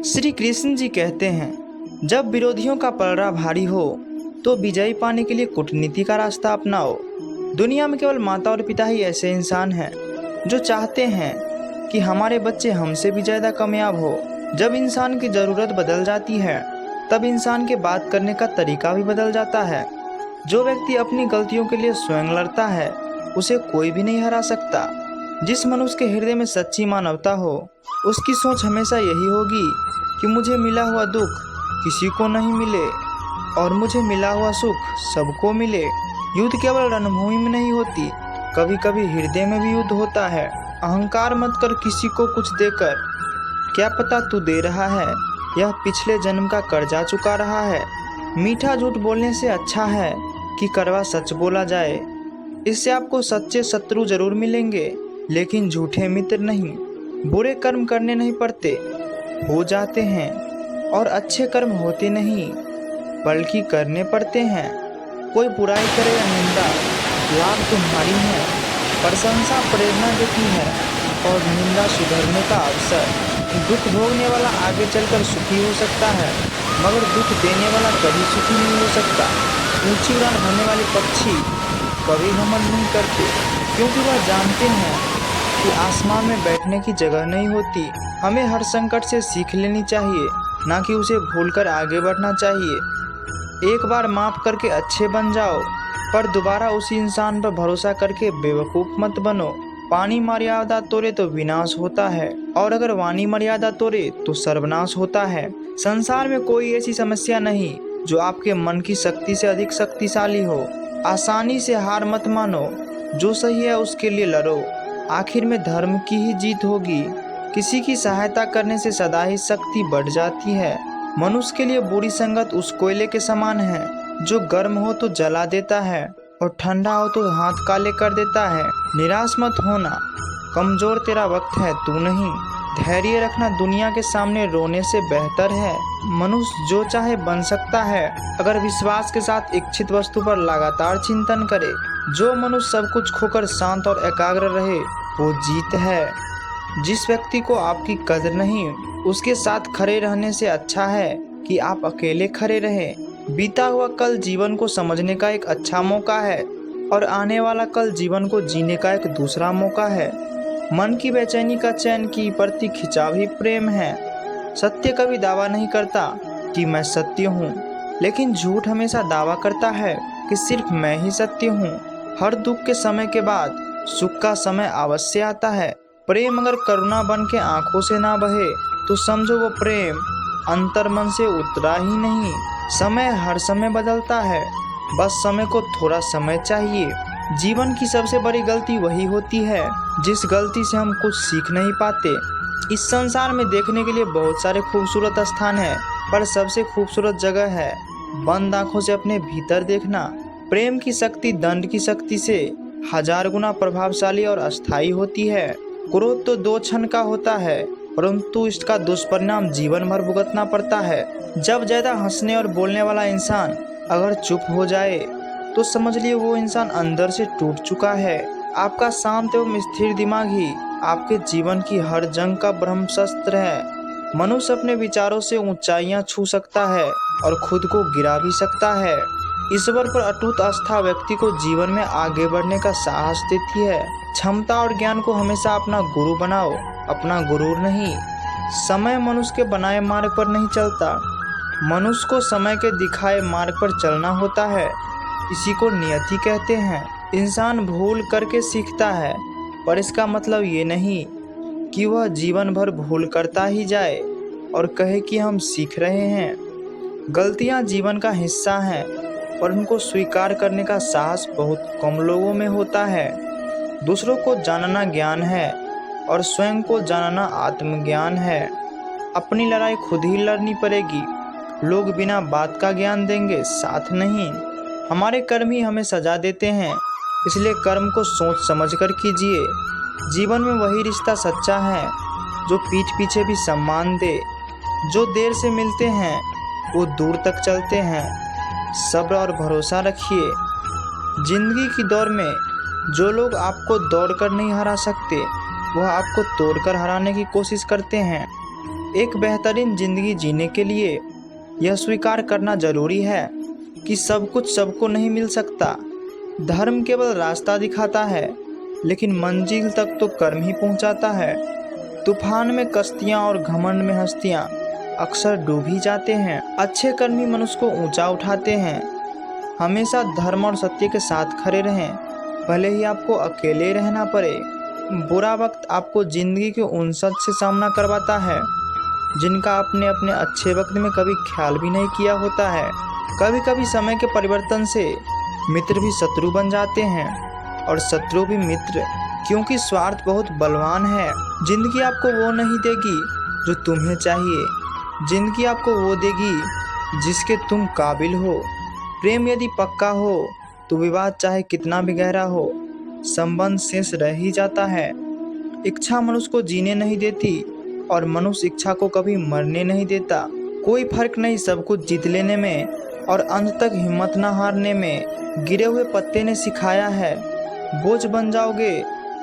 श्री कृष्ण जी कहते हैं, जब विरोधियों का पलड़ा भारी हो तो विजयी पाने के लिए कूटनीति का रास्ता अपनाओ। दुनिया में केवल माता और पिता ही ऐसे इंसान हैं जो चाहते हैं कि हमारे बच्चे हमसे भी ज़्यादा कामयाब हो। जब इंसान की ज़रूरत बदल जाती है तब इंसान के बात करने का तरीका भी बदल जाता है। जो व्यक्ति अपनी गलतियों के लिए स्वयं लड़ता है उसे कोई भी नहीं हरा सकता। जिस मनुष्य के हृदय में सच्ची मानवता हो उसकी सोच हमेशा यही होगी कि मुझे मिला हुआ दुख किसी को नहीं मिले और मुझे मिला हुआ सुख सबको मिले। युद्ध केवल रणभूमि में नहीं होती, कभी कभी हृदय में भी युद्ध होता है। अहंकार मत कर किसी को कुछ देकर, क्या पता तू दे रहा है यह पिछले जन्म का कर्जा चुका रहा है। मीठा झूठ बोलने से अच्छा है कि कड़वा सच बोला जाए। इससे आपको सच्चे शत्रु जरूर मिलेंगे लेकिन झूठे मित्र नहीं। बुरे कर्म करने नहीं पड़ते, हो जाते हैं, और अच्छे कर्म होते नहीं बल्कि करने पड़ते हैं। कोई बुराई करे या निंदा, लाभ तुम्हारी है। प्रशंसा प्रेरणा देती है और निंदा सुधरने का अवसर। दुख भोगने वाला आगे चलकर सुखी हो सकता है मगर दुख देने वाला कभी सुखी नहीं हो सकता। ऊंची उड़ान भरने वाले पक्षी कभी घमंड नहीं करते क्योंकि वह जानते हैं कि आसमान में बैठने की जगह नहीं होती। हमें हर संकट से सीख लेनी चाहिए, ना कि उसे भूलकर आगे बढ़ना चाहिए। एक बार माफ करके अच्छे बन जाओ पर दोबारा उसी इंसान पर भरोसा करके बेवकूफ़ मत बनो। पानी मर्यादा तोड़े तो विनाश होता है और अगर वाणी मर्यादा तोड़े तो सर्वनाश होता है। संसार में कोई ऐसी समस्या नहीं जो आपके मन की शक्ति से अधिक शक्तिशाली हो। आसानी से हार मत मानो, जो सही है उसके लिए लड़ो, आखिर में धर्म की ही जीत होगी। किसी की सहायता करने से सदा ही शक्ति बढ़ जाती है। मनुष्य के लिए बुरी संगत उस कोयले के समान है जो गर्म हो तो जला देता है और ठंडा हो तो हाथ काले कर देता है। निराश मत होना, कमजोर तेरा वक्त है, तू नहीं। धैर्य रखना दुनिया के सामने रोने से बेहतर है। मनुष्य जो चाहे बन सकता है अगर विश्वास के साथ इच्छित वस्तु पर लगातार चिंतन करे। जो मनुष्य सब कुछ खोकर शांत और एकाग्र रहे वो जीत है। जिस व्यक्ति को आपकी कदर नहीं उसके साथ खड़े रहने से अच्छा है कि आप अकेले खड़े रहें। बीता हुआ कल जीवन को समझने का एक अच्छा मौका है और आने वाला कल जीवन को जीने का एक दूसरा मौका है। मन की बेचैनी का चैन की प्रति खिंचाव ही प्रेम है। सत्य कभी दावा नहीं करता कि मैं सत्य हूँ, लेकिन झूठ हमेशा दावा करता है कि सिर्फ मैं ही सत्य हूँ। हर दुख के समय के बाद सुख का समय अवश्य आता है। प्रेम अगर करुणा बन के आंखों से ना बहे तो समझो वो प्रेम अंतर मन से उतरा ही नहीं। समय हर समय बदलता है, बस समय को थोड़ा समय चाहिए। जीवन की सबसे बड़ी गलती वही होती है जिस गलती से हम कुछ सीख नहीं पाते। इस संसार में देखने के लिए बहुत सारे खूबसूरत स्थान हैं, पर सबसे खूबसूरत जगह है बंद आंखों से अपने भीतर देखना। प्रेम की शक्ति दंड की शक्ति से 1000 गुना प्रभावशाली और अस्थायी होती है। क्रोध तो 2 क्षण का होता है परंतु इसका दुष्परिणाम जीवन भर भुगतना पड़ता है। जब ज्यादा हंसने और बोलने वाला इंसान अगर चुप हो जाए तो समझ लिए वो इंसान अंदर से टूट चुका है। आपका शांत एवं स्थिर दिमाग ही आपके जीवन की हर जंग का ब्रह्मास्त्र है। मनुष्य अपने विचारों से ऊंचाइयां छू सकता है और खुद को गिरा भी सकता है। ईश्वर पर अटूट आस्था व्यक्ति को जीवन में आगे बढ़ने का साहस देती है। क्षमता और ज्ञान को हमेशा अपना गुरु बनाओ, अपना गुरूर नहीं। समय मनुष्य के बनाए मार्ग पर नहीं चलता, मनुष्य को समय के दिखाए मार्ग पर चलना होता है। इसी को नियति कहते हैं। इंसान भूल करके सीखता है पर इसका मतलब ये नहीं कि वह जीवन भर भूल करता ही जाए और कहे कि हम सीख रहे हैं। गलतियां जीवन का हिस्सा हैं और उनको स्वीकार करने का साहस बहुत कम लोगों में होता है। दूसरों को जानना ज्ञान है और स्वयं को जानना आत्मज्ञान है। अपनी लड़ाई खुद ही लड़नी पड़ेगी। लोग बिना बात का ज्ञान देंगे, साथ नहीं। हमारे कर्म ही हमें सजा देते हैं, इसलिए कर्म को सोच समझ कर कीजिए। जीवन में वही रिश्ता सच्चा है जो पीठ पीछे भी सम्मान दे। जो देर से मिलते हैं वो दूर तक चलते हैं। सब्र और भरोसा रखिए। जिंदगी की दौड़ में जो लोग आपको दौड़ कर नहीं हरा सकते वह आपको तोड़कर हराने की कोशिश करते हैं। एक बेहतरीन जिंदगी जीने के लिए यह स्वीकार करना जरूरी है कि सब कुछ सबको नहीं मिल सकता। धर्म केवल रास्ता दिखाता है, लेकिन मंजिल तक तो कर्म ही पहुंचाता है। तूफान में कश्तियां और घमंड में हस्तियां अक्सर डूब ही जाते हैं। अच्छे कर्म ही मनुष्य को ऊंचा उठाते हैं। हमेशा धर्म और सत्य के साथ खड़े रहें, भले ही आपको अकेले रहना पड़े। बुरा वक्त आपको जिंदगी के उन सच से सामना करवाता है जिनका आपने अपने अच्छे वक्त में कभी ख्याल भी नहीं किया होता है। कभी कभी समय के परिवर्तन से मित्र भी शत्रु बन जाते हैं और शत्रु भी मित्र, क्योंकि स्वार्थ बहुत बलवान है। जिंदगी आपको वो नहीं देगी जो तुम्हें चाहिए, जिंदगी आपको वो देगी जिसके तुम काबिल हो। प्रेम यदि पक्का हो तो विवाद चाहे कितना भी गहरा हो, संबंध शेष रह ही जाता है। इच्छा मनुष्य को जीने नहीं देती और मनुष्य इच्छा को कभी मरने नहीं देता। कोई फर्क नहीं सब कुछ जीत लेने में और अंत तक हिम्मत न हारने में। गिरे हुए पत्ते ने सिखाया है, बोझ बन जाओगे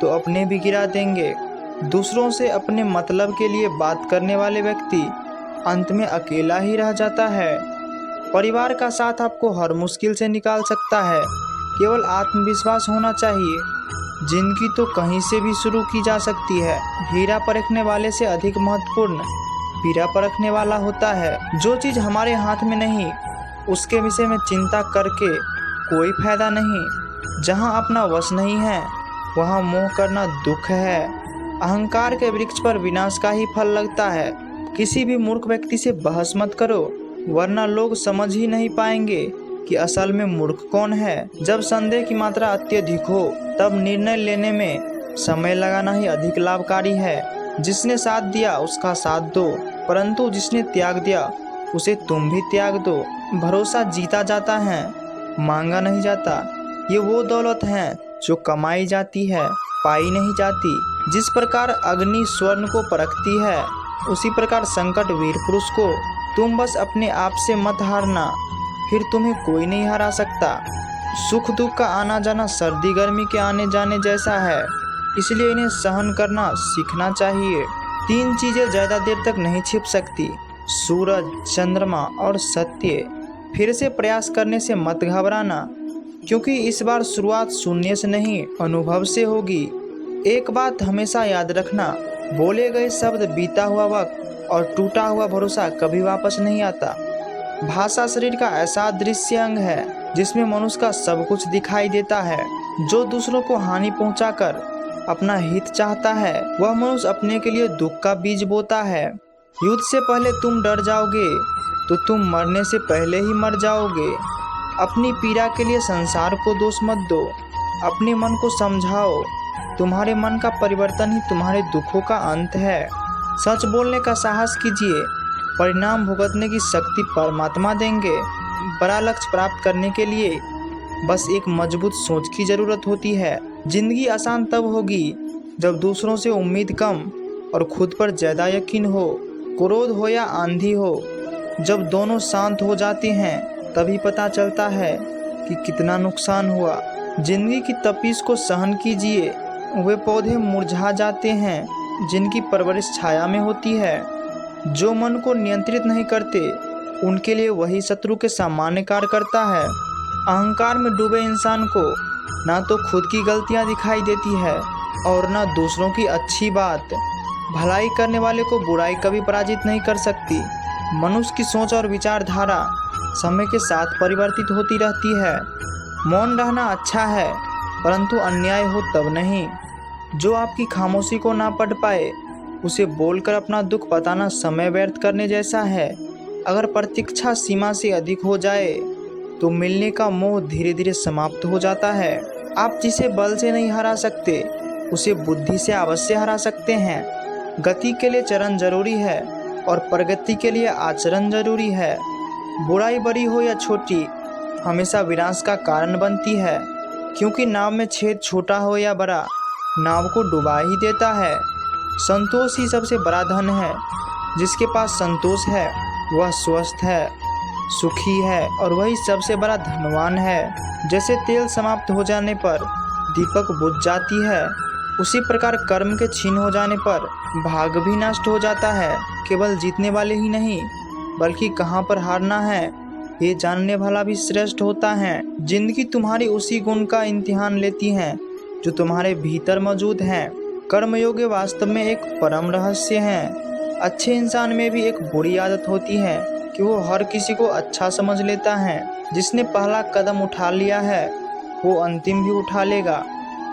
तो अपने भी गिरा देंगे। दूसरों से अपने मतलब के लिए बात करने वाले व्यक्ति अंत में अकेला ही रह जाता है। परिवार का साथ आपको हर मुश्किल से निकाल सकता है, केवल आत्मविश्वास होना चाहिए। जिंदगी तो कहीं से भी शुरू की जा सकती है। हीरा परखने वाले से अधिक महत्वपूर्ण पीरा परखने वाला होता है। जो चीज़ हमारे हाथ में नहीं उसके विषय में चिंता करके कोई फायदा नहीं। जहाँ अपना वश नहीं है वहाँ मोह करना दुख है। अहंकार के वृक्ष पर विनाश का ही फल लगता है। किसी भी मूर्ख व्यक्ति से बहस मत करो, वरना लोग समझ ही नहीं पाएंगे कि असल में मूर्ख कौन है। जब संदेह की मात्रा अत्यधिक हो तब निर्णय लेने में समय लगाना ही अधिक लाभकारी है। जिसने साथ दिया उसका साथ दो, परंतु जिसने त्याग दिया उसे तुम भी त्याग दो। भरोसा जीता जाता है, मांगा नहीं जाता। ये वो दौलत है जो कमाई जाती है, पाई नहीं जाती। जिस प्रकार अग्नि स्वर्ण को परखती है, उसी प्रकार संकट वीर पुरुष को। तुम बस अपने आप से मत हारना, फिर तुम्हें कोई नहीं हरा सकता। सुख दुख का आना जाना सर्दी गर्मी के आने जाने जैसा है, इसलिए इन्हें सहन करना सीखना चाहिए। 3 चीजें ज्यादा देर तक नहीं छिप सकती, सूरज, चंद्रमा और सत्य। फिर से प्रयास करने से मत घबराना, क्योंकि इस बार शुरुआत शून्य से नहीं अनुभव से होगी। एक बात हमेशा याद रखना, बोले गए शब्द, बीता हुआ वक्त और टूटा हुआ भरोसा कभी वापस नहीं आता। भाषा शरीर का ऐसा दृश्य अंग है जिसमें मनुष्य का सब कुछ दिखाई देता है। जो दूसरों को हानि पहुंचाकर अपना हित चाहता है, वह मनुष्य अपने के लिए दुख का बीज बोता है। युद्ध से पहले तुम डर जाओगे तो तुम मरने से पहले ही मर जाओगे। अपनी पीड़ा के लिए संसार को दोष मत दो, अपने मन को समझाओ। तुम्हारे मन का परिवर्तन ही तुम्हारे दुखों का अंत है। सच बोलने का साहस कीजिए, परिणाम भुगतने की शक्ति परमात्मा देंगे। बड़ा लक्ष्य प्राप्त करने के लिए बस एक मजबूत सोच की जरूरत होती है। जिंदगी आसान तब होगी जब दूसरों से उम्मीद कम और खुद पर ज्यादा यकीन हो। क्रोध हो या आंधी हो, जब दोनों शांत हो जाते हैं तभी पता चलता है कि कितना नुकसान हुआ। जिंदगी की तपिश को सहन कीजिए। वे पौधे मुरझा जाते हैं जिनकी परवरिश छाया में होती है। जो मन को नियंत्रित नहीं करते उनके लिए वही शत्रु के सामान्य कार्य करता है। अहंकार में डूबे इंसान को ना तो खुद की गलतियां दिखाई देती है और ना दूसरों की अच्छी बात। भलाई करने वाले को बुराई कभी पराजित नहीं कर सकती। मनुष्य की सोच और विचारधारा समय के साथ परिवर्तित होती रहती है। मौन रहना अच्छा है, परंतु अन्याय हो तब नहीं। जो आपकी खामोशी को ना पढ़ पाए उसे बोलकर अपना दुख बताना समय व्यर्थ करने जैसा है। अगर प्रतीक्षा सीमा से अधिक हो जाए तो मिलने का मोह धीरे धीरे समाप्त हो जाता है। आप जिसे बल से नहीं हरा सकते उसे बुद्धि से अवश्य हरा सकते हैं। गति के लिए चरण जरूरी है और प्रगति के लिए आचरण जरूरी है। बुराई बड़ी हो या छोटी हमेशा विनाश का कारण बनती है, क्योंकि नाव में छेद छोटा हो या बड़ा नाव को डुबा ही देता है। संतोष ही सबसे बड़ा धन है। जिसके पास संतोष है वह स्वस्थ है, सुखी है और वही सबसे बड़ा धनवान है। जैसे तेल समाप्त हो जाने पर दीपक बुझ जाती है, उसी प्रकार कर्म के छीन हो जाने पर भाग्य भी नष्ट हो जाता है। केवल जीतने वाले ही नहीं बल्कि कहाँ पर हारना है ये जानने वाला भी श्रेष्ठ होता है। जिंदगी तुम्हारी उसी गुण का इम्तिहान लेती है जो तुम्हारे भीतर मौजूद है। कर्मयोग वास्तव में एक परम रहस्य है। अच्छे इंसान में भी एक बुरी आदत होती है कि वो हर किसी को अच्छा समझ लेता है। जिसने पहला कदम उठा लिया है वो अंतिम भी उठा लेगा।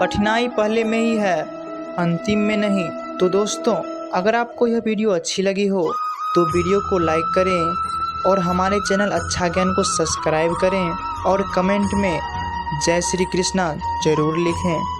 कठिनाई पहले में ही है, अंतिम में नहीं। तो दोस्तों, अगर आपको यह वीडियो अच्छी लगी हो तो वीडियो को लाइक करें और हमारे चैनल अच्छा ज्ञान को सब्सक्राइब करें और कमेंट में जय श्री कृष्णा जरूर लिखें।